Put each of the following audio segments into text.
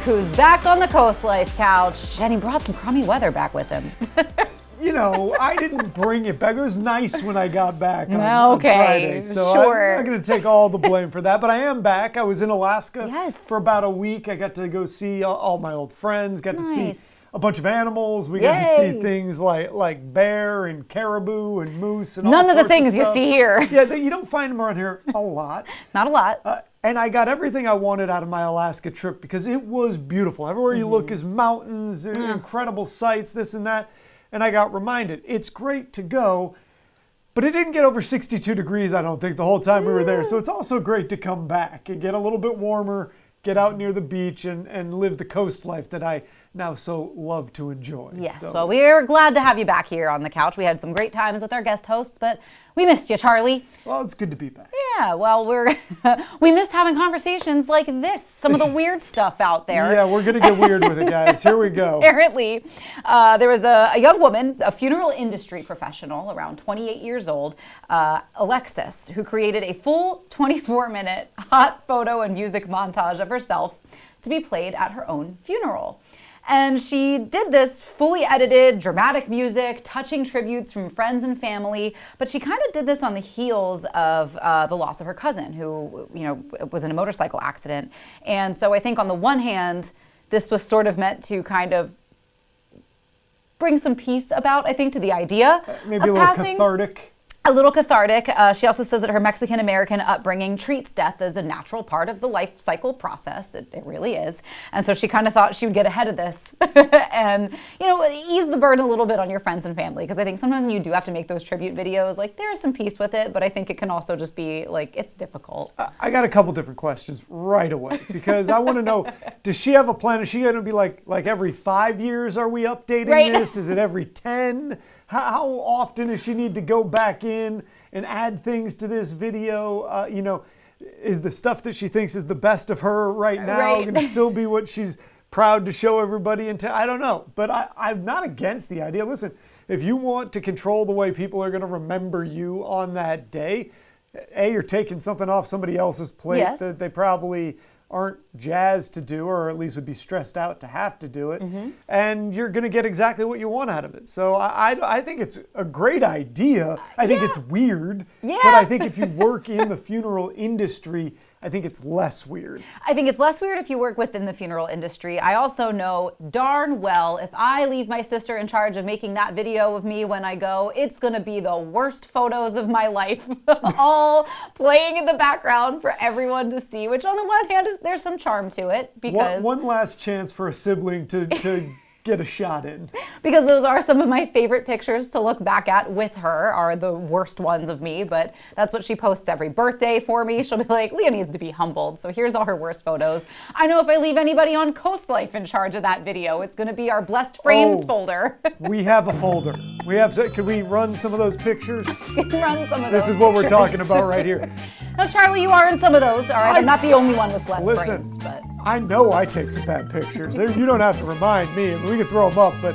who's back on the Coast Life couch, and he brought some crummy weather back with him. You know, I didn't bring it back. It was nice when I got back on Friday. So sure. I'm not going to take all the blame for that. But I am back. I was in Alaska for about a week. I got to go see all my old friends. Got to see a bunch of animals. We got to see things like bear and caribou and moose and all sorts of stuff. None of the things you see here. Yeah, you don't find them around here a lot. Not a lot. And I got everything I wanted out of my Alaska trip because it was beautiful. Everywhere you look is mountains, incredible sights, this and that. And I got reminded, it's great to go, but it didn't get over 62 degrees, I don't think, the whole time we were there. So it's also great to come back and get a little bit warmer, get out near the beach and live the coast life that I now so love to enjoy. Yes, well, we're glad to have you back here on the couch. We had some great times with our guest hosts, but we missed you, Charlie. Well, it's good to be back. Yeah, well, we missed having conversations like this, some of the weird stuff out there. Yeah, we're going to get weird with it, guys. Here we go. Apparently, there was a young woman, a funeral industry professional, around 28 years old, Alexis, who created a full 24-minute hot photo and music montage of herself to be played at her own funeral. And she did this fully edited, dramatic music, touching tributes from friends and family. But she kind of did this on the heels of the loss of her cousin, who, was in a motorcycle accident. And so I think on the one hand, this was sort of meant to kind of bring some peace about, I think, to the idea maybe of a little passing. cathartic. A little cathartic. She also says that her Mexican-American upbringing treats death as a natural part of the life cycle process. It really is. And so she kind of thought she would get ahead of this and, ease the burden a little bit on your friends and family. Because I think sometimes when you do have to make those tribute videos, like, there's some peace with it, but I think it can also just be, like, it's difficult. I got a couple different questions right away because I want to know, does she have a plan? Is she going to be like every 5 years are we updating this? Is it every 10? How often does she need to go back in and add things to this video? Is the stuff that she thinks is the best of her right now going to still be what she's proud to show everybody? I don't know, but I'm not against the idea. Listen, if you want to control the way people are going to remember you on that day, you're taking something off somebody else's plate that they probably aren't jazzed to do, or at least would be stressed out to have to do it, and you're going to get exactly what you want out of it. So I think it's a great idea. I think it's weird, but I think if you work in the funeral industry, I think it's less weird. I think it's less weird if you work within the funeral industry. I also know darn well if I leave my sister in charge of making that video of me when I go, it's going to be the worst photos of my life, all playing in the background for everyone to see, which on the one hand, there's some charm to it. Because one last chance for a sibling to get a shot in. Because those are some of my favorite pictures to look back at with her, are the worst ones of me, but that's what she posts every birthday for me. She'll be like, Leah needs to be humbled, so here's all her worst photos. I know if I leave anybody on Coast Life in charge of that video, it's going to be our Blessed Frames folder. We have a folder. Could we run some of those pictures? Run some of those This is what we're talking about right here. Now, Charlie, you are in some of those, all right? I'm not the only one with Blessed Frames, but... I know I take some bad pictures. You don't have to remind me. We can throw them up, but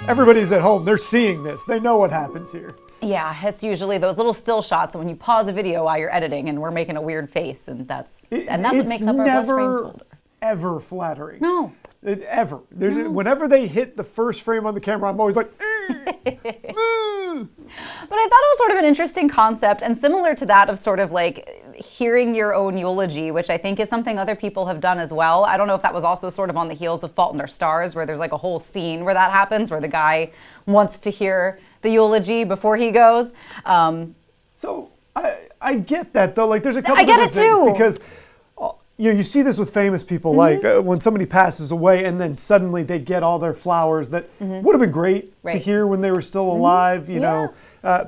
everybody's at home. They're seeing this. They know what happens here. Yeah, it's usually those little still shots when you pause a video while you're editing and we're making a weird face, and that's what makes up our Blessed Frames folder. Ever flattering. No. Ever. Whenever they hit the first frame on the camera, I'm always like, But I thought it was sort of an interesting concept, and similar to that of sort of like hearing your own eulogy, which I think is something other people have done as well. I don't know if that was also sort of on the heels of Fault in Our Stars, where there's like a whole scene where that happens, where the guy wants to hear the eulogy before he goes. So I get that though. Like there's a couple I get different it too. things because you see this with famous people, like when somebody passes away and then suddenly they get all their flowers that would have been great to hear when they were still alive,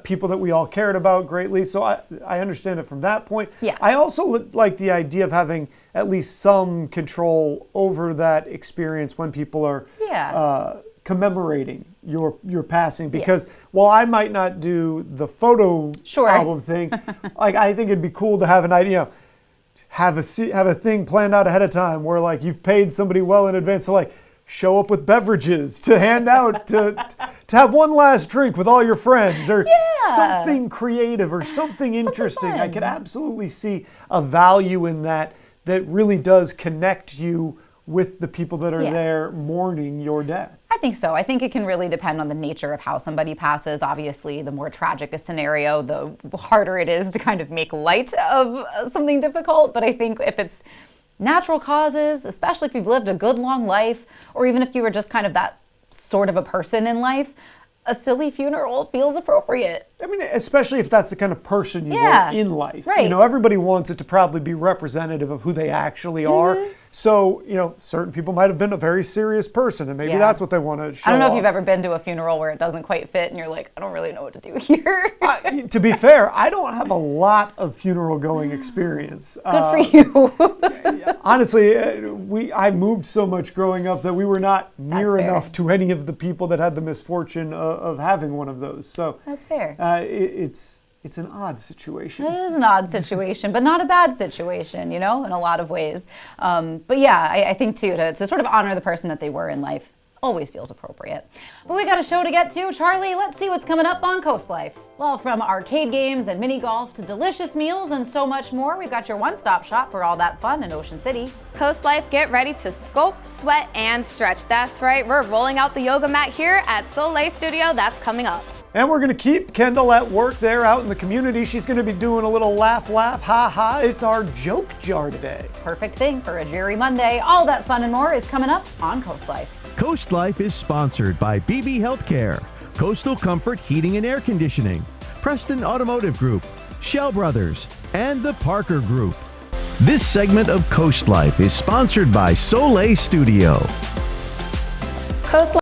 people that we all cared about greatly. So I understand it from that point. Yeah. I also like the idea of having at least some control over that experience when people are commemorating your passing, because while I might not do the photo album thing, like I think it'd be cool to have an idea, have a thing planned out ahead of time where like you've paid somebody well in advance to like show up with beverages to hand out to have one last drink with all your friends, or something creative or something interesting. I could absolutely see a value in that really does connect you with the people that are there mourning your death? I think so. I think it can really depend on the nature of how somebody passes. Obviously, the more tragic a scenario, the harder it is to kind of make light of something difficult. But I think if it's natural causes, especially if you've lived a good long life, or even if you were just kind of that sort of a person in life, a silly funeral feels appropriate. I mean, especially if that's the kind of person you are in life. Right. You know, everybody wants it to probably be representative of who they actually are. So, you know, certain people might have been a very serious person, and maybe that's what they want to show I don't know off. if you've ever been to a funeral where it doesn't quite fit and you're like, I don't really know what to do here. To be fair, I don't have a lot of funeral going experience. Good for you. Honestly, I moved so much growing up that we were not near enough to any of the people that had the misfortune of having one of those. So that's fair. It's an odd situation. It is an odd situation, but not a bad situation, you know, in a lot of ways. But yeah, I think too, to sort of honor the person that they were in life always feels appropriate. But we got a show to get to. Charlie, let's see what's coming up on Coast Life. Well, from arcade games and mini golf to delicious meals and so much more, we've got your one-stop shop for all that fun in Ocean City. Coast Life, get ready to sculpt, sweat, and stretch. That's right, we're rolling out the yoga mat here at Soleil Studio. That's coming up. And we're going to keep Kendall at work there out in the community. She's going to be doing a little laugh, ha ha. It's our joke jar today. Perfect thing for a Jerry Monday. All that fun and more is coming up on Coast Life. Coast Life is sponsored by BB Healthcare, Coastal Comfort Heating and Air Conditioning, Preston Automotive Group, Shell Brothers, and the Parker Group. This segment of Coast Life is sponsored by Soleil Studio. Coast Life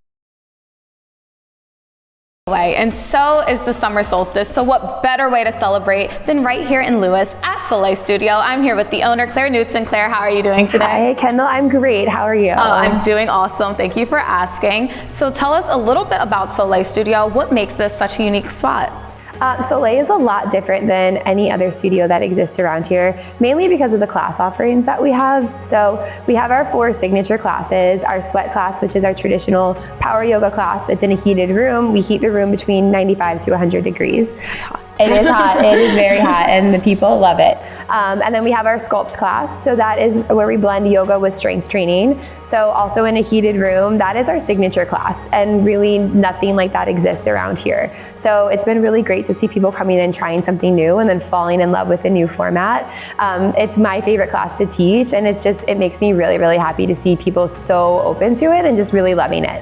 away, and so is the summer solstice. So what better way to celebrate than right here in Lewis at Soleil Studio? I'm here with the owner, Claire Knutson. Claire, how are you doing today? Hi, Kendall. I'm great. How are you? Oh, I'm doing awesome. Thank you for asking. So tell us a little bit about Soleil Studio. What makes this such a unique spot? Soleil is a lot different than any other studio that exists around here, mainly because of the class offerings that we have. So we have our 4 signature classes, our sweat class, which is our traditional power yoga class. It's in a heated room. We heat the room between 95 to 100 degrees. It's hot. It is hot. It is very hot, and the people love it. And then we have our sculpt class. So that is where we blend yoga with strength training. So also in a heated room, that is our signature class, and really nothing like that exists around here. So it's been really great to see people coming in trying something new and then falling in love with the new format. It's my favorite class to teach, and it makes me really, really happy to see people so open to it and just really loving it.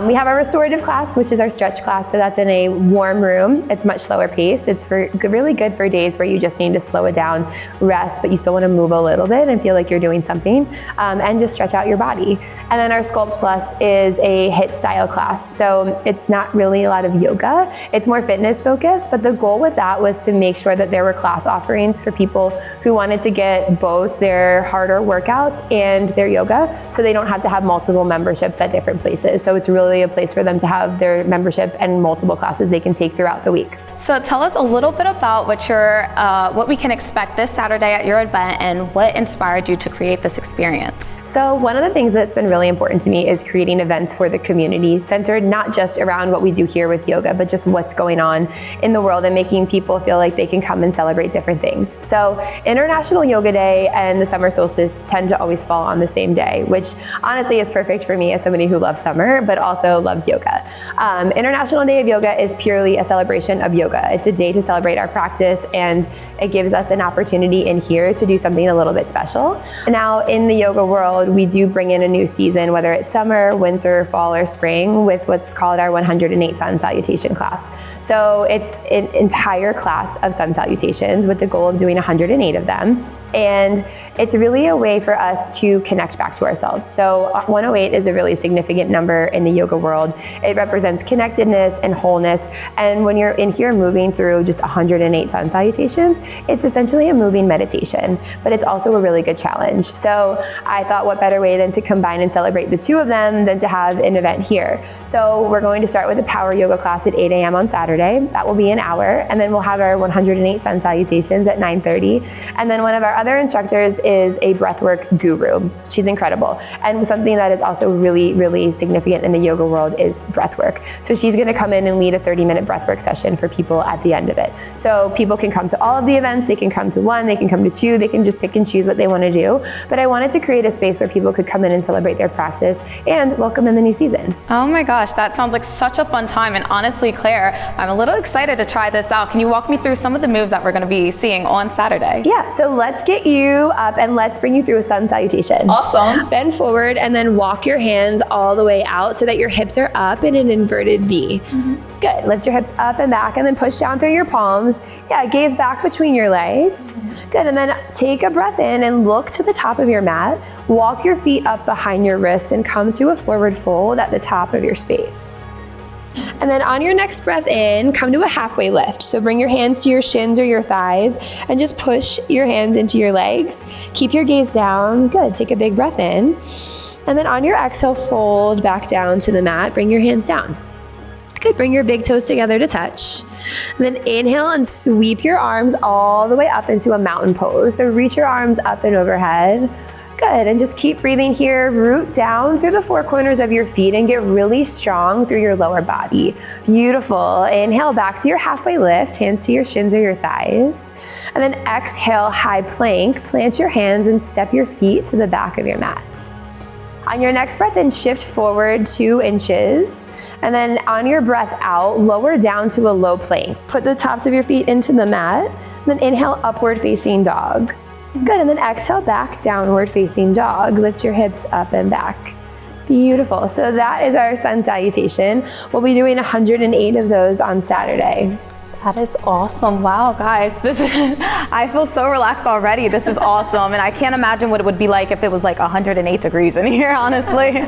We have our restorative class, which is our stretch class. So that's in a warm room. It's much slower pace. It's really good for days where you just need to slow it down, rest, but you still want to move a little bit and feel like you're doing something, and just stretch out your body. And then our Sculpt Plus is a HIIT style class. So it's not really a lot of yoga. It's more fitness focused, but the goal with that was to make sure that there were class offerings for people who wanted to get both their harder workouts and their yoga, so they don't have to have multiple memberships at different places. So it's really a place for them to have their membership and multiple classes they can take throughout the week. So tell us a little bit about what we can expect this Saturday at your event and what inspired you to create this experience. So one of the things that's been really important to me is creating events for the community, centered not just around what we do here with yoga, but just what's going on in the world and making people feel like they can come and celebrate different things. So International Yoga Day and the summer solstice tend to always fall on the same day, which honestly is perfect for me as somebody who loves summer, but also loves yoga. International Day of Yoga is purely a celebration of yoga. It's a day to celebrate our practice, and it gives us an opportunity in here to do something a little bit special. Now, in the yoga world, we do bring in a new season, whether it's summer, winter, fall, or spring, with what's called our 108 sun salutation class. So it's an entire class of sun salutations with the goal of doing 108 of them. And it's really a way for us to connect back to ourselves. So 108 is a really significant number in the yoga world. It represents connectedness and wholeness. And when you're in here moving through just 108 sun salutations, it's essentially a moving meditation, but it's also a really good challenge. So I thought, what better way than to combine and celebrate the two of them than to have an event here. So we're going to start with a power yoga class at 8 a.m. on Saturday. That will be an hour. And then we'll have our 108 sun salutations at 9:30. And then one of our other instructors is a breathwork guru. She's incredible. And something that is also really, really significant in the yoga world is breathwork. So she's gonna come in and lead a 30-minute breathwork session for people at the end of it. So people can come to all of the events, they can come to one, they can come to two, they can just pick and choose what they wanna do. But I wanted to create a space where people could come in and celebrate their practice and welcome in the new season. Oh my gosh, that sounds like such a fun time. And honestly, Claire, I'm a little excited to try this out. Can you walk me through some of the moves that we're gonna be seeing on Saturday? Yeah, so let's get you up and let's bring you through a sun salutation. Awesome. Bend forward and then walk your hands all the way out so that your hips are up in an inverted V. Good, lift your hips up and back and then push down through your palms. Yeah, gaze back between your legs. Good, and then take a breath in and look to the top of your mat. Walk your feet up behind your wrists and come to a forward fold at the top of your space. And then on your next breath in, come to a halfway lift. So bring your hands to your shins or your thighs and just push your hands into your legs. Keep your gaze down. Good, take a big breath in. And then on your exhale, fold back down to the mat. Bring your hands down. Good, bring your big toes together to touch. And then inhale and sweep your arms all the way up into a mountain pose. So reach your arms up and overhead. Good, and just keep breathing here. Root down through the four corners of your feet and get really strong through your lower body. Beautiful. Inhale back to your halfway lift, hands to your shins or your thighs. And then exhale, high plank. Plant your hands and step your feet to the back of your mat. On your next breath in, shift forward 2 inches. And then on your breath out, lower down to a low plank. Put the tops of your feet into the mat. And then inhale, upward facing dog. Good, and then exhale back, downward facing dog. Lift your hips up and back. Beautiful, so that is our sun salutation. We'll be doing 108 of those on Saturday. That is awesome. Wow, guys, I feel so relaxed already. This is awesome. And I can't imagine what it would be like if it was like 108 degrees in here, honestly.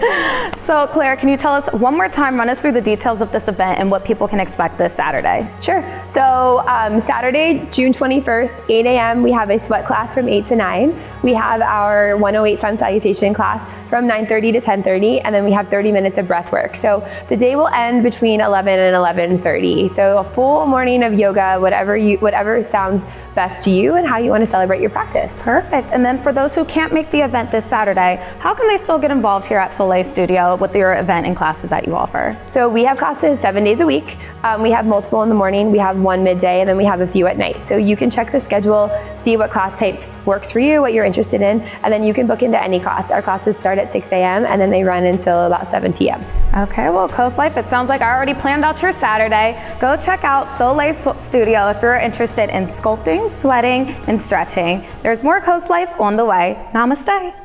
So Claire, can you tell us one more time, run us through the details of this event and what people can expect this Saturday? Sure. So Saturday, June 21st, 8 a.m., we have a sweat class from 8 to 9. We have our 108 sun salutation class from 9:30 to 10:30, and then we have 30 minutes of breath work. So the day will end between 11 and 11:30. So a full morning of yoga, whatever sounds best to you and how you want to celebrate your practice. Perfect. And then for those who can't make the event this Saturday, how can they still get involved here at Soleil Studio with your event and classes that you offer? So we have classes 7 days a week. We have multiple in the morning, we have one midday, and then we have a few at night. So you can check the schedule, see what class type works for you, what you're interested in, and then you can book into any class. Our classes start at 6 a.m. and then they run until about 7 p.m. Okay, well, Coast Life, it sounds like I already planned out your Saturday. Go check out Soleil Studio if you're interested in sculpting, sweating, and stretching. There's more Coast Life on the way. Namaste.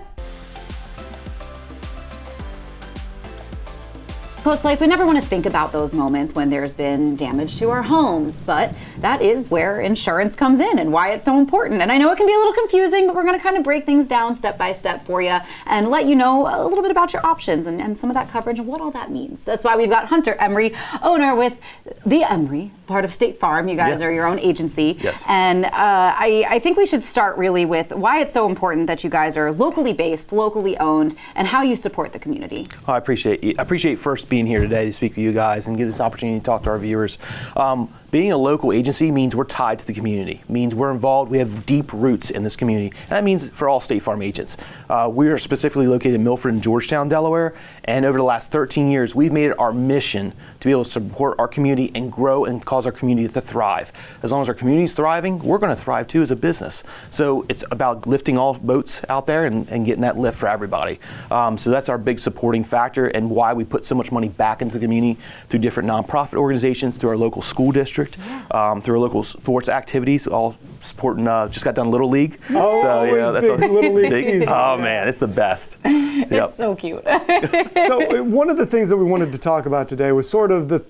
Coast Life, we never want to think about those moments when there's been damage to our homes, but that is where insurance comes in and why it's so important. And I know it can be a little confusing, but we're going to kind of break things down step by step for you and let you know a little bit about your options and some of that coverage and what all that means. That's why we've got Hunter Emery, owner with The Emery, part of State Farm. You guys are your own agency. Yes. And I think we should start really with why it's so important that you guys are locally based, locally owned, and how you support the community. I appreciate first being here today to speak with you guys and give this opportunity to talk to our viewers. Being a local agency means we're tied to the community, means we're involved, we have deep roots in this community. And that means for all State Farm agents. We are specifically located in Milford and Georgetown, Delaware, and over the last 13 years, we've made it our mission to be able to support our community and grow and cause our community to thrive. As long as our community is thriving, we're going to thrive too as a business. So it's about lifting all boats out there and getting that lift for everybody. So that's our big supporting factor and why we put so much money back into the community through different nonprofit organizations, through our local school district, through our local sports activities, all supporting, just got done Little League. Oh, so, yeah, that's big Little League season. Oh man, it's the best. It's so cute. So one of the things that we wanted to talk about today was sort of the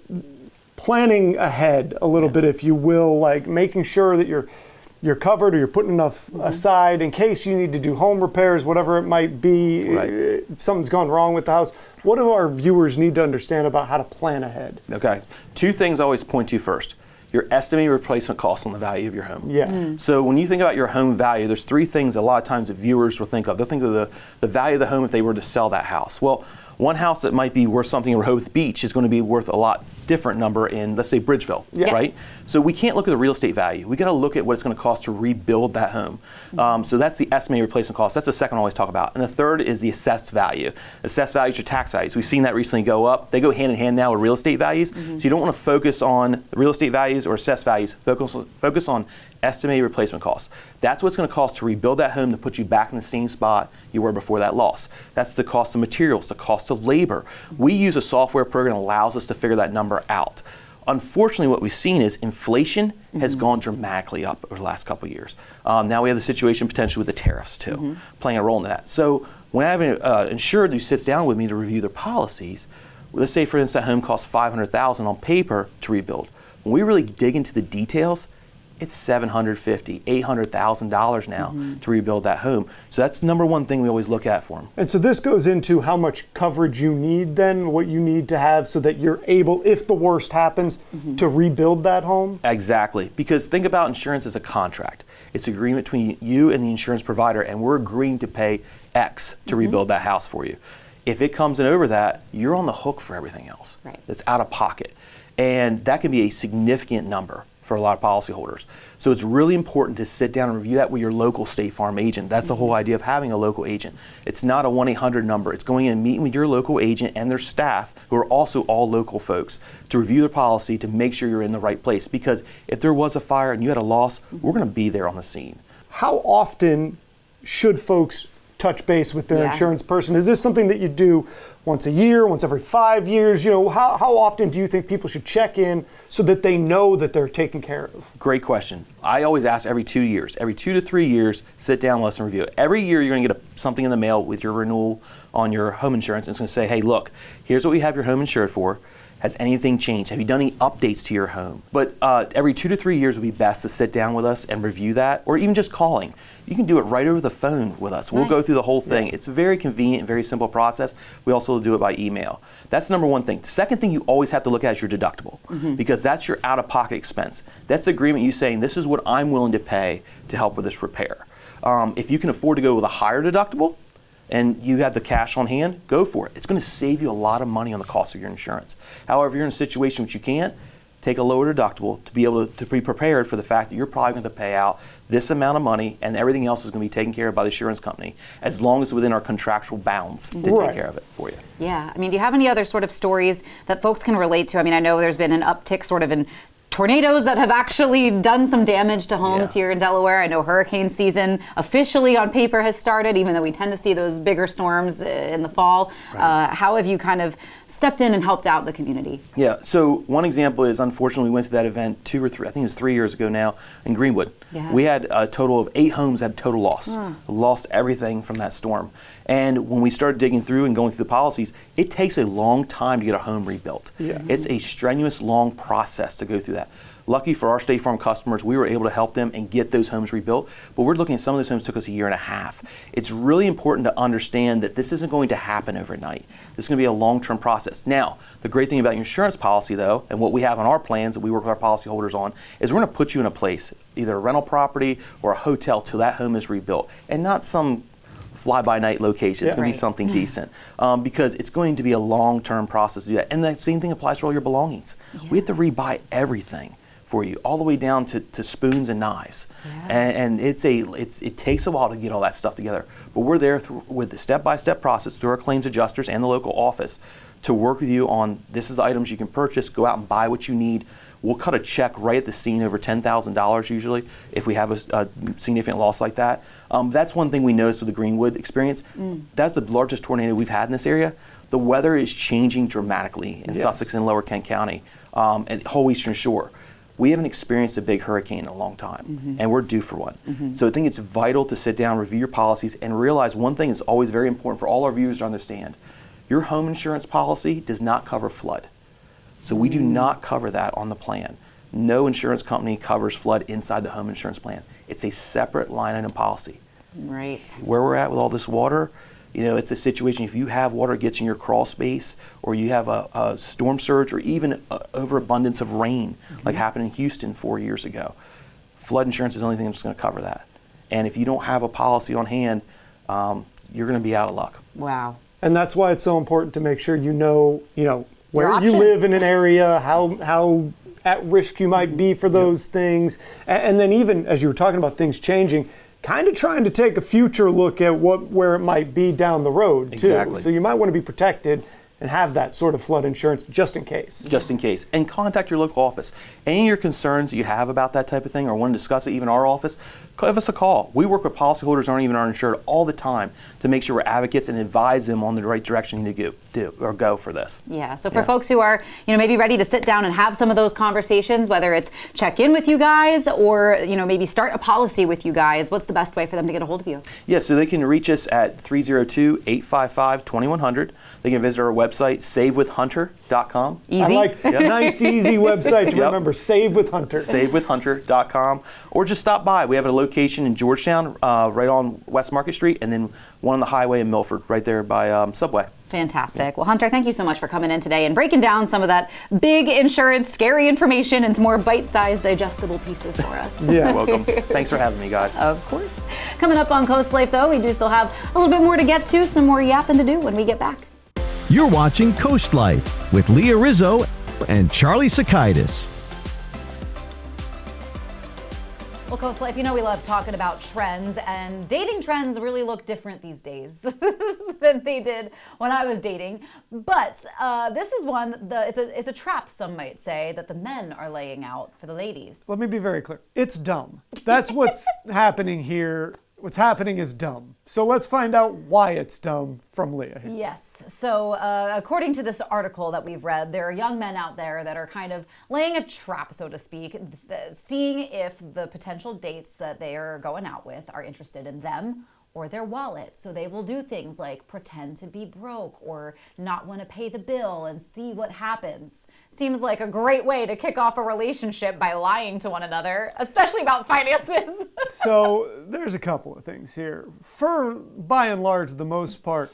planning ahead a little bit, if you will, like making sure that you're covered or you're putting enough aside in case you need to do home repairs, whatever it might be, if something's gone wrong with the house. What do our viewers need to understand about how to plan ahead? Okay, 2 things I always point to first. Your estimated replacement cost on the value of your home. Yeah. So when you think about your home value, there's 3 things a lot of times that viewers will think of. They'll think of the value of the home if they were to sell that house. Well, one house that might be worth something in Rehoboth Beach is going to be worth a lot different number in, let's say, Bridgeville, Yeah. right? So we can't look at the real estate value. We got to look at what it's going to cost to rebuild that home. So that's the estimated replacement cost. That's the second one I always talk about. And the third is the assessed value. Assessed values are tax values. We've seen that recently go up. They go hand in hand now with real estate values. So you don't want to focus on real estate values or assessed values. Focus on estimated replacement costs. That's what it's going to cost to rebuild that home to put you back in the same spot you were before that loss. That's the cost of materials, the cost of labor. We use a software program that allows us to figure that number out. Unfortunately, what we've seen is inflation has gone dramatically up over the last couple of years. Now we have the situation potentially with the tariffs too, playing a role in that. So when I have an insured who sits down with me to review their policies, let's say for instance that home costs $500,000 on paper to rebuild. When we really dig into the details, it's $750,000, $800,000 now to rebuild that home. So that's the number one thing we always look at for them. And so this goes into how much coverage you need then, what you need to have so that you're able, if the worst happens, to rebuild that home? Exactly, because think about insurance as a contract. It's an agreement between you and the insurance provider, and we're agreeing to pay X to rebuild that house for you. If it comes in over that, you're on the hook for everything else. Right. That's out of pocket. And that can be a significant number for a lot of policyholders. So it's really important to sit down and review that with your local State Farm agent. That's the whole idea of having a local agent. It's not a 1-800 number. It's going in and meeting with your local agent and their staff, who are also all local folks, to review their policy to make sure you're in the right place. Because if there was a fire and you had a loss, we're going to be there on the scene. How often should folks touch base with their insurance person? Is this something that you do once a year, once every 5 years? You know, how often do you think people should check in so that they know that they're taken care of? Great question. I always ask every 2 years. Every 2 to 3 years, sit down, listen, review it. Every year you're going to get something in the mail with your renewal on your home insurance. And it's going to say, hey, look, here's what we have your home insured for. Has anything changed? Have you done any updates to your home? But every 2 to 3 years would be best to sit down with us and review that, or even just calling. You can do it right over the phone with us. We'll go through the whole thing. It's a very convenient, very simple process. We also do it by email. That's the number one thing. The second thing you always have to look at is your deductible, because that's your out-of-pocket expense. That's the agreement you saying, this is what I'm willing to pay to help with this repair. If you can afford to go with a higher deductible, and you have the cash on hand, go for it. It's going to save you a lot of money on the cost of your insurance. However, if you're in a situation which you can't, take a lower deductible to be able to be prepared for the fact that you're probably going to pay out this amount of money and everything else is going to be taken care of by the insurance company, as long as it's within our contractual bounds to take care of it for you. Yeah, I mean, do you have any other sort of stories that folks can relate to? I mean, I know there's been an uptick sort of in tornadoes that have actually done some damage to homes here in Delaware. I know hurricane season officially on paper has started, even though we tend to see those bigger storms in the fall. Right. How have you kind of stepped in and helped out the community? Yeah, so one example is, unfortunately, we went to that event 2 or 3, I think it was 3 years ago now, in Greenwood. Yeah. We had a total of 8 homes that had total loss. Lost everything from that storm. And when we started digging through and going through the policies, it takes a long time to get a home rebuilt. Yes. It's a strenuous, long process to go through that. Lucky for our State Farm customers, we were able to help them and get those homes rebuilt, but we're looking at some of those homes took us a year and a half. It's really important to understand that this isn't going to happen overnight. This is going to be a long-term process. Now, the great thing about your insurance policy, though, and what we have on our plans that we work with our policyholders on, is we're going to put you in a place, either a rental property or a hotel, till that home is rebuilt, and not some fly-by-night location. It's going to be something decent, because it's going to be a long-term process to do that. And the same thing applies for all your belongings. We have to rebuy everything for you, all the way down to spoons and knives. And it takes a while to get all that stuff together. But we're there with the step-by-step process through our claims adjusters and the local office to work with you on, this is the items you can purchase, go out and buy what you need. We'll cut a check right at the scene, over $10,000 usually, if we have a significant loss like that. That's one thing we noticed with the Greenwood experience. That's the largest tornado we've had in this area. The weather is changing dramatically in Sussex and Lower Kent County, and the whole Eastern Shore. We haven't experienced a big hurricane in a long time, and we're due for one. So I think it's vital to sit down, review your policies, and realize one thing is always very important for all our viewers to understand. Your home insurance policy does not cover flood. So we do not cover that on the plan. No insurance company covers flood inside the home insurance plan. It's a separate line item policy. Right. Where we're at with all this water, you know, it's a situation, if you have water gets in your crawl space, or you have a storm surge, or even overabundance of rain, like happened in Houston 4 years ago, flood insurance is the only thing that's going to cover that. And if you don't have a policy on hand, you're going to be out of luck. Wow. And that's why it's so important to make sure you know, where you live in an area, how at risk you might be for those things. And then even as you were talking about things changing, kind of trying to take a future look at where it might be down the road too. Exactly. So you might want to be protected and have that sort of flood insurance just in case. Just in case. And contact your local office. Any of your concerns you have about that type of thing or want to discuss it, even our office, give us a call. We work with policyholders who aren't even uninsured all the time to make sure we're advocates and advise them on the right direction to go for this. Yeah, so for folks who are, maybe ready to sit down and have some of those conversations, whether it's check in with you guys or, maybe start a policy with you guys, what's the best way for them to get a hold of you? Yeah, so they can reach us at 302-855-2100. They can visit our website, savewithhunter.com. Easy. I like a nice, easy website to remember, Save with Hunter. Savewithhunter.com. Or just stop by. We have a location in Georgetown, right on West Market Street, and then one on the highway in Milford, right there by Subway. Fantastic. Well, Hunter, thank you so much for coming in today and breaking down some of that big insurance, scary information into more bite-sized, digestible pieces for us. Yeah. You're welcome. Thanks for having me, guys. Of course. Coming up on Coast Life, though, we do still have a little bit more to get to, some more yapping to do when we get back. You're watching Coast Life with Leah Rizzo and Charlie Sakaitis. Well, Coast Life, we love talking about trends, and dating trends really look different these days than they did when I was dating. But this is one, it's a trap, some might say, that the men are laying out for the ladies. Let me be very clear. It's dumb. That's what's happening here. What's happening is dumb. So let's find out why it's dumb from Leah. Yes. So according to this article that we've read, there are young men out there that are kind of laying a trap, so to speak, seeing if the potential dates that they are going out with are interested in them or their wallet. So they will do things like pretend to be broke or not want to pay the bill and see what happens. Seems like a great way to kick off a relationship by lying to one another, especially about finances. So there's a couple of things here. For by and large, the most part,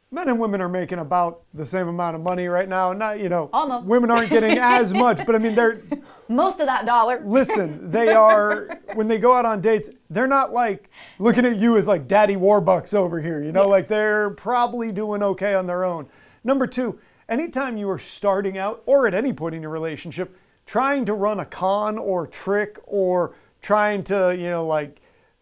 men and women are making about the same amount of money right now. Not, almost. Women aren't getting as much, but I mean, they're most of that dollar. Listen, they are, when they go out on dates, they're not like looking at you as like Daddy Warbucks over here, Yes. like they're probably doing okay on their own. Number two, anytime you are starting out or at any point in your relationship, trying to run a con or trick or trying to,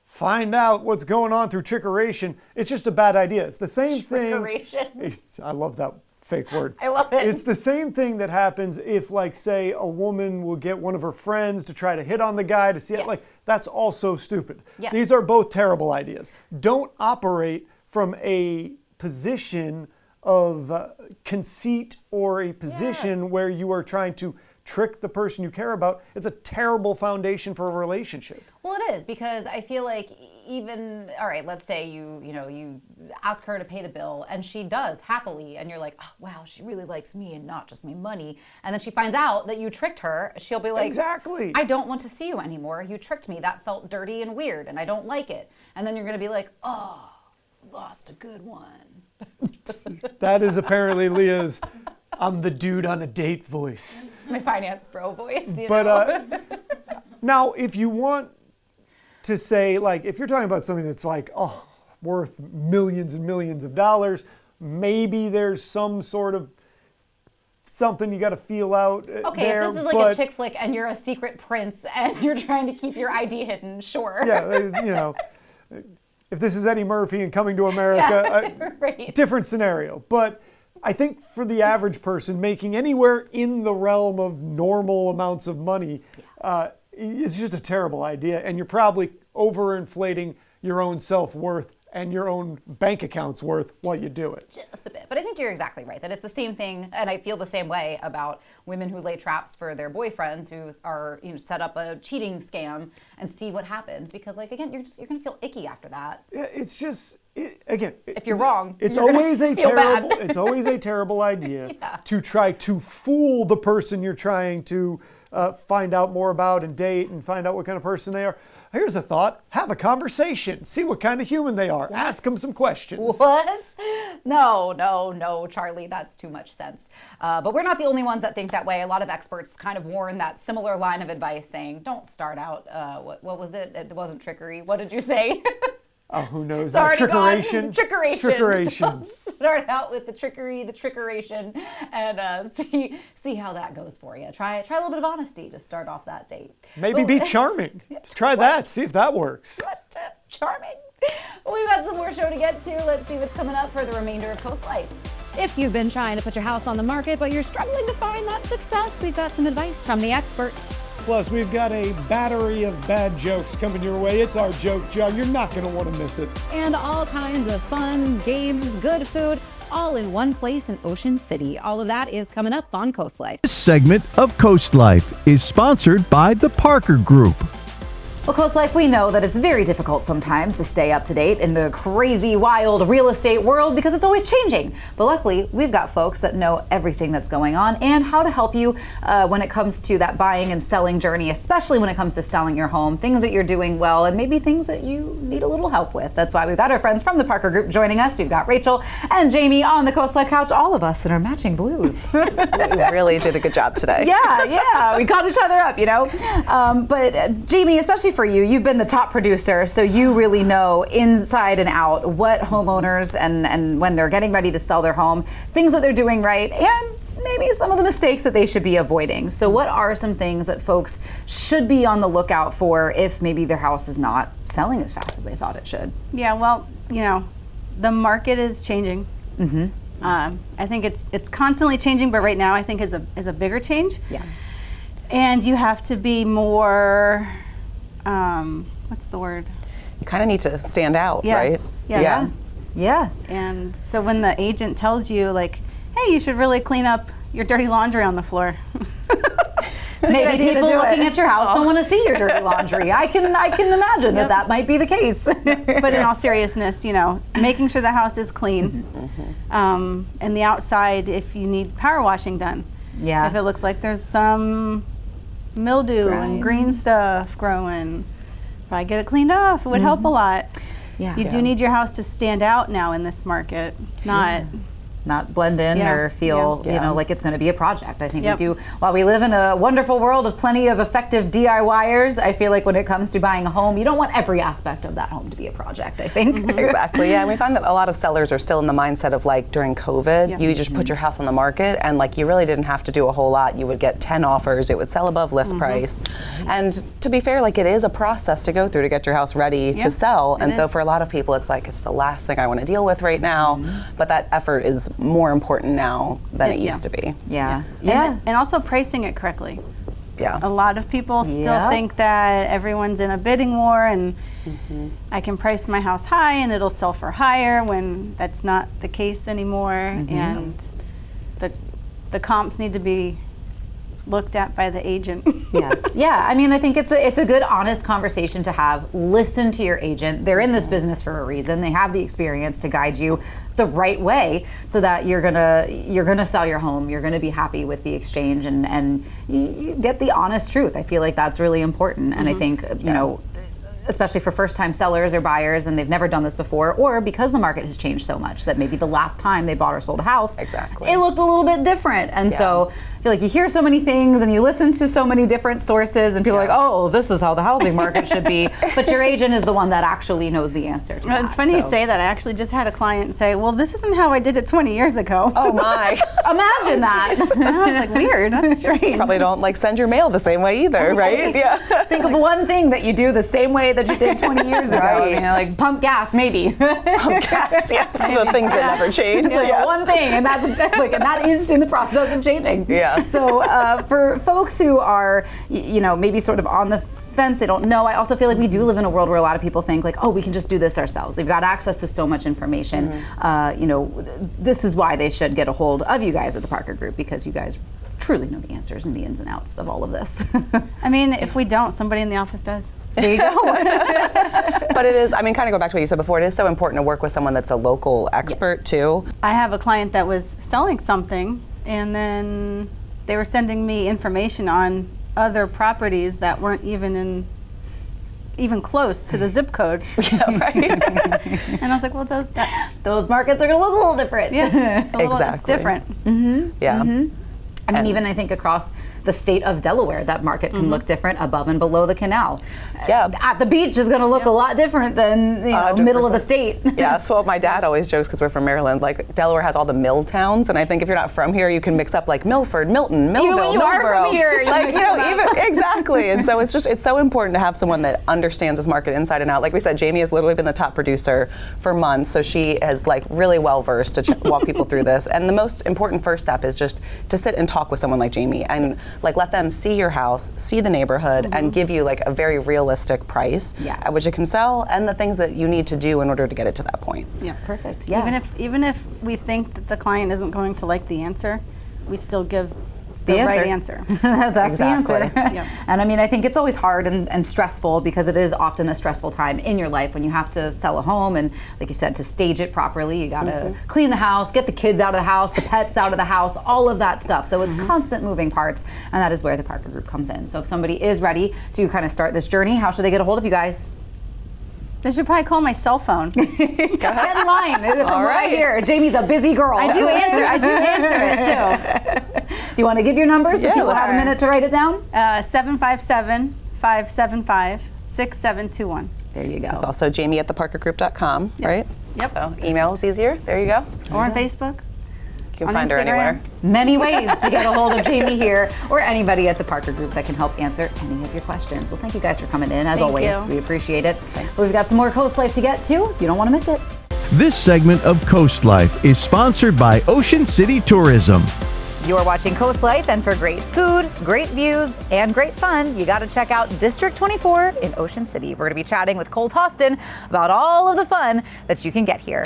find out what's going on through trickeration, it's just a bad idea. It's the same thing. Trickeration. I love that fake word. I love it. It's the same thing that happens if, say, a woman will get one of her friends to try to hit on the guy to see it. That's also stupid. Yes. These are both terrible ideas. Don't operate from a position of conceit or a position where you are trying to trick the person you care about. It's a terrible foundation for a relationship. Well, it is, because I feel like even, all right, let's say you ask her to pay the bill and she does happily, and you're like, oh, wow, she really likes me and not just my money. And then she finds out that you tricked her. She'll be like, exactly. I don't want to see you anymore. You tricked me. That felt dirty and weird and I don't like it. And then you're going to be like, oh, lost a good one. That is apparently Leah's I'm the dude on a date voice. It's my finance bro voice, But now, if you want to say, if you're talking about something that's worth millions and millions of dollars, maybe there's some sort of something you got to feel out okay, there. If this is like a chick flick and you're a secret prince and you're trying to keep your ID hidden, sure. Yeah, if this is Eddie Murphy and Coming to America, right. Different scenario. But I think for the average person making anywhere in the realm of normal amounts of money, it's just a terrible idea. And you're probably overinflating your own self-worth and your own bank account's worth while you do it. Just a bit. But I think you're exactly right, that it's the same thing, and I feel the same way about women who lay traps for their boyfriends who are, set up a cheating scam and see what happens. Because, again, you're going to feel icky after that. Yeah, it's just, if you're wrong, it's you're always a feel terrible. bad. It's always a terrible idea to try to fool the person you're trying to find out more about and date and find out what kind of person they are. Here's a thought: have a conversation, see what kind of human they are, ask them some questions. What? No, Charlie, that's too much sense. But we're not the only ones that think that way. A lot of experts kind of warn that similar line of advice, saying, don't start out, what was it? It wasn't trickery. What did you say? Oh, who knows? It's already gone. Trickeration. Trickeration. Start out with the trickery, the trickeration, and see how that goes for you. Try a little bit of honesty to start off that date. Maybe be charming. Try that. See if that works. Charming. Well, we've got some more show to get to. Let's see what's coming up for the remainder of Coast Life. If you've been trying to put your house on the market, but you're struggling to find that success, we've got some advice from the experts. Plus, we've got a battery of bad jokes coming your way. It's our joke jar. You're not going to want to miss it. And all kinds of fun, games, good food, all in one place in Ocean City. All of that is coming up on Coast Life. This segment of Coast Life is sponsored by the Parker Group. Well, Coast Life, we know that it's very difficult sometimes to stay up to date in the crazy, wild real estate world because it's always changing. But luckily, we've got folks that know everything that's going on and how to help you when it comes to that buying and selling journey, especially when it comes to selling your home, things that you're doing well, and maybe things that you need a little help with. That's why we've got our friends from the Parker Group joining us. We've got Rachel and Jamie on the Coast Life couch, all of us in our matching blues. We really did a good job today. Yeah, we called each other up, you know. But Jamie, especially for you, you've been the top producer, so you really know inside and out what homeowners and when they're getting ready to sell their home, things that they're doing right, and maybe some of the mistakes that they should be avoiding. So what are some things that folks should be on the lookout for if maybe their house is not selling as fast as they thought it should? Yeah, well, you know, the market is changing. I think it's constantly changing, but right now I think is a bigger change. Yeah. And you have to be more, what's the word? You kind of need to stand out, Yes. right? Yeah. Yeah. And so when the agent tells you, like, hey, you should really clean up your dirty laundry on the floor. Maybe people looking at your house don't want to see your dirty laundry. I can imagine that might be the case. But in all seriousness, you know, making sure the house is clean, and the outside, if you need power washing done. Yeah. If it looks like there's some mildew and green stuff growing, probably get it cleaned off. It would help a lot. Yeah. You do need your house to stand out now in this market, not blend in or feel, Yeah. you know, like it's going to be a project. I think Yep. we do, while we live in a wonderful world of plenty of effective DIYers, I feel like when it comes to buying a home, you don't want every aspect of that home to be a project, I think. Exactly, yeah, and we find that a lot of sellers are still in the mindset of like during COVID, you just put your house on the market and like you really didn't have to do a whole lot. You would get 10 offers, it would sell above list price. And to be fair, like it is a process to go through to get your house ready to sell. And so for a lot of people, it's like, it's the last thing I want to deal with right now. But that effort is more important now than it used to be. Yeah. And also pricing it correctly. Yeah. A lot of people still think that everyone's in a bidding war and I can price my house high and it'll sell for higher when that's not the case anymore. And the comps need to be looked at by the agent. Yes. Yeah. I mean, I think it's a good, honest conversation to have. Listen to your agent. They're in this business for a reason. They have the experience to guide you the right way so that you're gonna sell your home. You're gonna be happy with the exchange and you get the honest truth. I feel like that's really important. And I think you know, especially for first-time sellers or buyers and they've never done this before, or because the market has changed so much that maybe the last time they bought or sold a house, it looked a little bit different. And so I feel like you hear so many things and you listen to so many different sources and people are like, oh, this is how the housing market should be. But your agent is the one that actually knows the answer to that. It's funny you say that. I actually just had a client say, well, this isn't how I did it 20 years ago. Oh my. Imagine that. And I was like, weird, that's strange. Probably don't like send your mail the same way either, right? Yeah. Think of one thing that you do the same way that you did 20 years ago. I mean, like pump gas, maybe. Pump gas, the things that never change. It's like one thing, and that is in the process of changing. Yeah. So for folks who are, you know, maybe sort of on the fence, they don't know. I also feel like we do live in a world where a lot of people think like, oh, we can just do this ourselves. They've got access to so much information. You know, this is why they should get a hold of you guys at the Parker Group, because you guys truly know the answers and the ins and outs of all of this. I mean, if we don't, somebody in the office does. There you go. But it is, I mean, kind of go back to what you said before, it is so important to work with someone that's a local expert too. I have a client that was selling something and then they were sending me information on other properties that weren't even close to the zip code. Yeah, right. And I was like, well, those markets are going to look a little different. Yeah, it's Exactly. different. Yeah. I mean, even I think across the state of Delaware, that market can look different above and below the canal. Yeah. At the beach is going to look a lot different than middle of the state. Yeah, so my dad always jokes, because we're from Maryland, like Delaware has all the mill towns, and I think if you're not from here, you can mix up like Milford, Milton, Millville, you are Millsboro. from here, like, even exactly. And so it's so important to have someone that understands this market inside and out. Like we said, Jamie has literally been the top producer for months, so she is like really well versed to walk people through this. And the most important first step is just to sit and talk with someone like Jamie and like let them see your house, see the neighborhood, and give you like a very realistic price at which it can sell, and the things that you need to do in order to get it to that point. Yeah, perfect. Yeah. Even if we think that the client isn't going to like the answer, we still give the right answer. That's the answer. Yep. And I mean, I think it's always hard and stressful, because it is often a stressful time in your life when you have to sell a home, and like you said, to stage it properly, you gotta clean the house, get the kids out of the house, the pets out of the house, all of that stuff. So it's constant moving parts, and that is where the Parker Group comes in. So if somebody is ready to kind of start this journey, how should they get a hold of you guys? They should probably call my cell phone. Get in line from right here. Jamie's a busy girl. I do answer it too. Do you want to give your numbers so people have a minute to write it down? 757-575-6721. There you go. It's also jamie@theparkergroup.com, right? Yep. So email is easier. There you go. Or on Facebook. You can on find her Instagram. anywhere. Many ways to get a hold of Jamie here, or anybody at the Parker Group that can help answer any of your questions. Well, thank you guys for coming in. As always, we appreciate it. Well, we've got some more Coast Life to get to. You don't want to miss it. This segment of Coast Life is sponsored by Ocean City Tourism. You're watching Coast Life, and for great food, great views, and great fun, you got to check out District 24 in Ocean City. We're going to be chatting with Cole Toston about all of the fun that you can get here.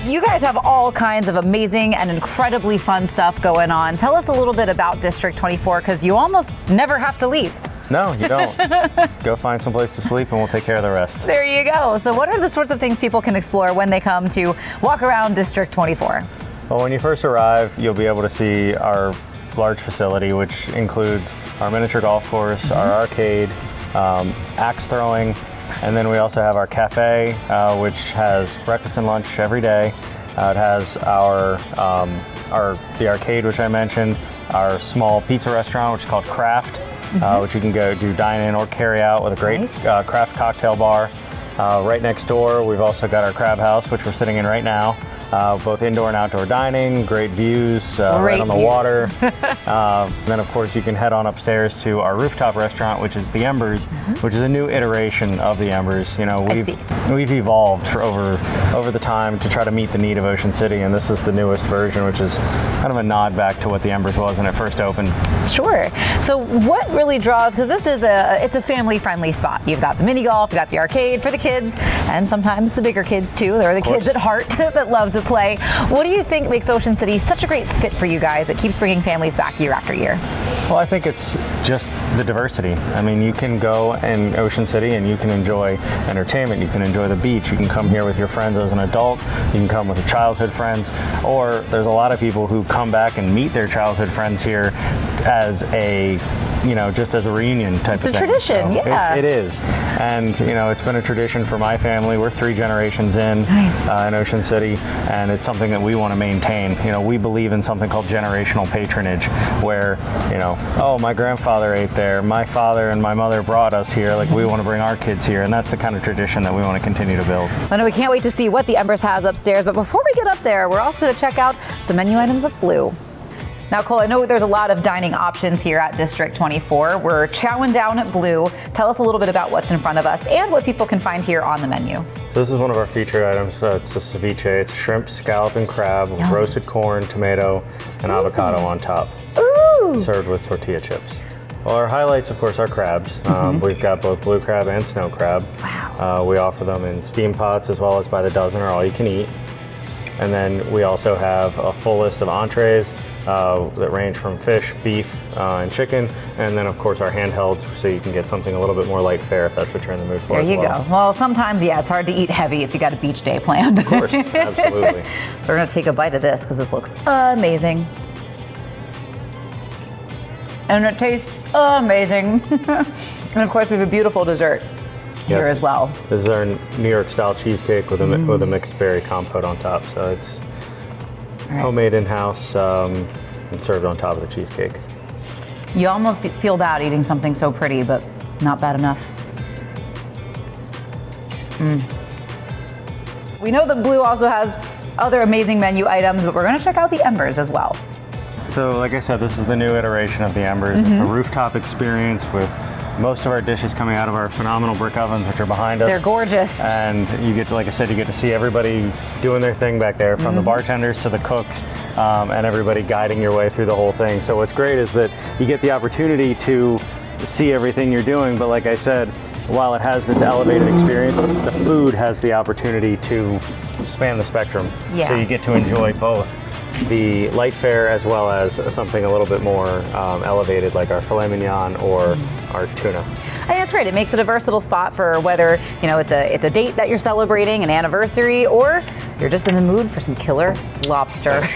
You guys have all kinds of amazing and incredibly fun stuff going on. Tell us a little bit about District 24, because you almost never have to leave. No, you don't. Go find some place to sleep and we'll take care of the rest. There you go. So what are the sorts of things people can explore when they come to walk around District 24? Well, when you first arrive, you'll be able to see our large facility, which includes our miniature golf course, our arcade, axe throwing, and then we also have our cafe, which has breakfast and lunch every day. It has the arcade, which I mentioned, our small pizza restaurant, which is called Craft, which you can go do dine in or carry out with a great craft cocktail bar. Right next door, we've also got our crab house, which we're sitting in right now. Both indoor and outdoor dining, great views, right on the water. Then of course you can head on upstairs to our rooftop restaurant, which is the Embers, which is a new iteration of the Embers. You know, we've evolved for over the time to try to meet the need of Ocean City, and this is the newest version, which is kind of a nod back to what the Embers was when it first opened. Sure. So what really draws, because this is it's a family-friendly spot. You've got the mini golf, you've got the arcade for the kids, and sometimes the bigger kids too. They're the kids at heart that love to play. What do you think makes Ocean City such a great fit for you guys that keeps bringing families back year after year? Well, I think it's just the diversity. I mean, you can go in Ocean City and you can enjoy entertainment, you can enjoy the beach, you can come here with your friends as an adult, you can come with your childhood friends, or there's a lot of people who come back and meet their childhood friends here as a, just as a reunion type of thing. It's a tradition, It is. And, it's been a tradition for my family. We're 3 generations in Ocean City, and it's something that we want to maintain. We believe in something called generational patronage, where, oh, my grandfather ate there, my father and my mother brought us here, like we want to bring our kids here, and that's the kind of tradition that we want to continue to build. I know we can't wait to see what the Embers has upstairs, but before we get up there, we're also going to check out some menu items of Blue. Now, Cole, I know there's a lot of dining options here at District 24. We're chowing down at Blue. Tell us a little bit about what's in front of us and what people can find here on the menu. So this is one of our featured items. It's a ceviche. It's shrimp, scallop, and crab with roasted corn, tomato, and avocado on top. Ooh! Served with tortilla chips. Well, our highlights, of course, are crabs. We've got both blue crab and snow crab. Wow. We offer them in steam pots as well as by the dozen or all you can eat. And then we also have a full list of entrees that range from fish, beef, and chicken. And then, of course, our handhelds, so you can get something a little bit more light fare if that's what you're in the mood for. There you go. Well, sometimes, it's hard to eat heavy if you got a beach day planned. Of course, absolutely. So we're going to take a bite of this because this looks amazing. And it tastes amazing. And of course, we have a beautiful dessert here as well. This is our New York style cheesecake with a mixed berry compote on top. So it's homemade in-house, and served on top of the cheesecake. You almost feel bad eating something so pretty, but not bad enough. We know that Blue also has other amazing menu items, but we're going to check out the Embers as well. So like I said, this is the new iteration of the Embers. It's a rooftop experience with most of our dishes coming out of our phenomenal brick ovens, which are behind us. They're gorgeous. And you get to, like I said, you get to see everybody doing their thing back there, from the bartenders to the cooks, and everybody guiding your way through the whole thing. So what's great is that you get the opportunity to see everything you're doing, but like I said, while it has this elevated experience, the food has the opportunity to span the spectrum. Yeah. So you get to enjoy both the light fare as well as something a little bit more elevated, like our filet mignon or our tuna. I think that's great. It makes it a versatile spot for whether, you know, it's a date that you're celebrating, an anniversary, or you're just in the mood for some killer lobster.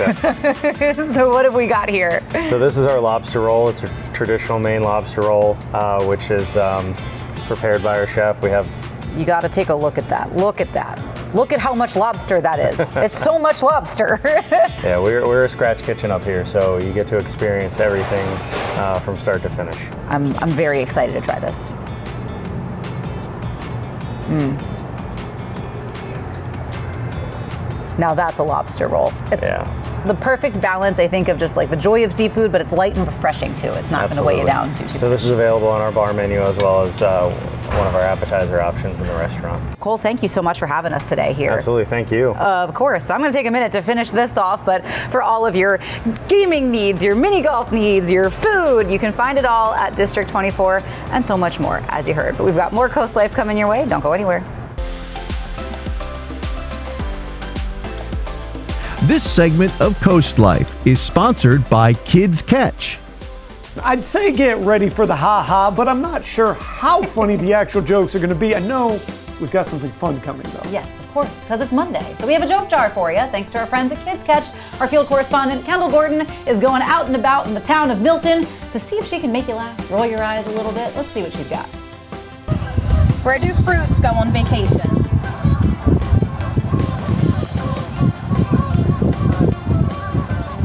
So what have we got here? So this is our lobster roll. It's a traditional Maine lobster roll, which is prepared by our chef. We have. You got to take a look at that. Look at that. Look at how much lobster that is. It's so much lobster. Yeah, we're a scratch kitchen up here, so you get to experience everything from start to finish. I'm very excited to try this. Now that's a lobster roll. It's the perfect balance, I think, of just like the joy of seafood, but it's light and refreshing too. It's not going to weigh you down too So this is available on our bar menu as well as one of our appetizer options in the restaurant. Cole, thank you so much for having us today here. Absolutely, thank you. Of course. I'm going to take a minute to finish this off, but for all of your gaming needs, your mini golf needs, your food, you can find it all at District 24 and so much more, as you heard. But we've got more Coast Life coming your way. Don't go anywhere. This segment of Coast Life is sponsored by Kids Catch. I'd say get ready for the ha-ha, but I'm not sure how funny the actual jokes are going to be. I know we've got something fun coming, though. Yes, of course, because it's Monday. So we have a joke jar for you, thanks to our friends at Kids Catch. Our field correspondent, Kendall Gordon, is going out and about in the town of Milton to see if she can make you laugh, roll your eyes a little bit. Let's see what she's got. Where do fruits go on vacation?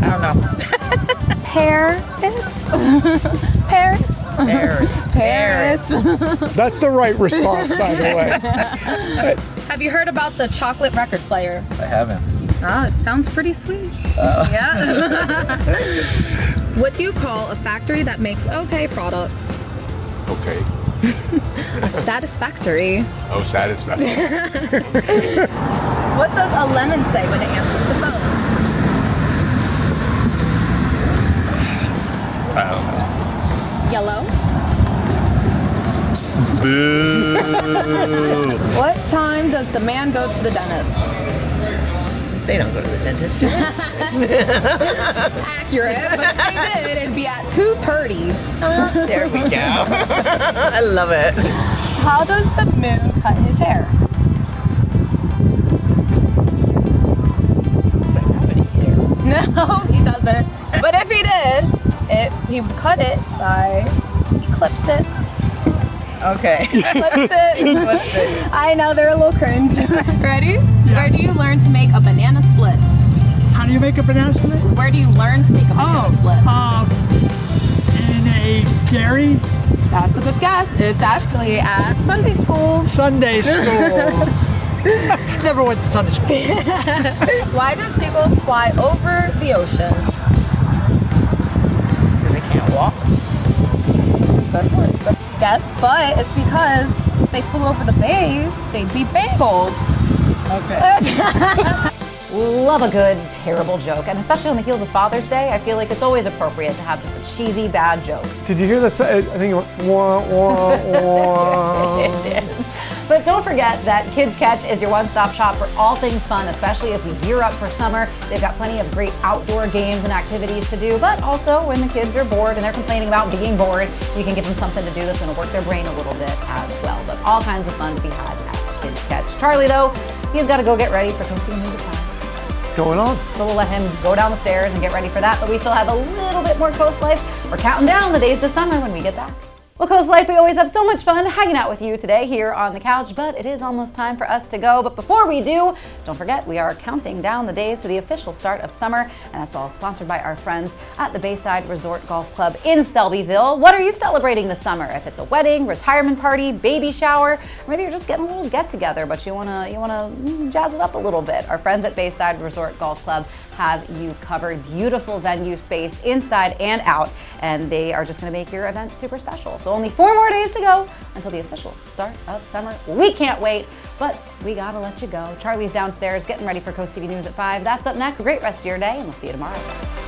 I don't know. Paris? Paris? Paris. That's the right response, by the way. Have you heard about the chocolate record player? I haven't. Oh, it sounds pretty sweet. Yeah. What do you call a factory that makes okay products? Okay. A satisfactory. Oh, satisfactory. What does a lemon say when it answers the phone? I don't know. Yellow. Boo. What time does the man go to the dentist? They don't go to the dentist, do they? Accurate, but if they did, it'd be at 2:30. There we go. I love it. How does the moon cut his hair? No, he doesn't. But if he did, he would cut it by, he clips it. Okay. Clips it. Clips it. I know, they're a little cringe. Ready? Yeah. Where do you learn to make a banana split? How do you make a banana split? Where do you learn to make a banana split? In a dairy? That's a good guess. It's actually at Sunday school. Sunday school. Never went to Sunday school. Why do seagulls fly over the ocean? Because they can't walk. Good guess, but it's because if they flew over the bays, they'd be bagels. Okay. Love a good, terrible joke, and especially on the heels of Father's Day, I feel like it's always appropriate to have just a cheesy, bad joke. Did you hear that? I think it went wah, wah, wah. It did. But don't forget that Kids Catch is your one-stop shop for all things fun, especially as we gear up for summer. They've got plenty of great outdoor games and activities to do, but also when the kids are bored and they're complaining about being bored, you can give them something to do that's going to work their brain a little bit as well. But all kinds of fun to be had at Kids Catch. Charlie, though, he's got to go get ready for Coastal Music Time. Going on. So we'll let him go down the stairs and get ready for that, but we still have a little bit more Coast Life. We're counting down the days to summer when we get back. Well, Coast Life, we always have so much fun hanging out with you today here on the couch, but it is almost time for us to go. But before we do, don't forget we are counting down the days to the official start of summer, and that's all sponsored by our friends at the Bayside Resort Golf Club in Selbyville. What are you celebrating this summer? If it's a wedding, retirement party, baby shower, or maybe you're just getting a little get together, but you wanna jazz it up a little bit. Our friends at Bayside Resort Golf Club have you covered. Beautiful venue space inside and out, and they are just going to make your event super special. So only 4 more days to go until the official start of summer. We can't wait, but we gotta let you go. Charlie's downstairs getting ready for Coast TV News at 5. That's up next. Great rest of your day, and we'll see you tomorrow.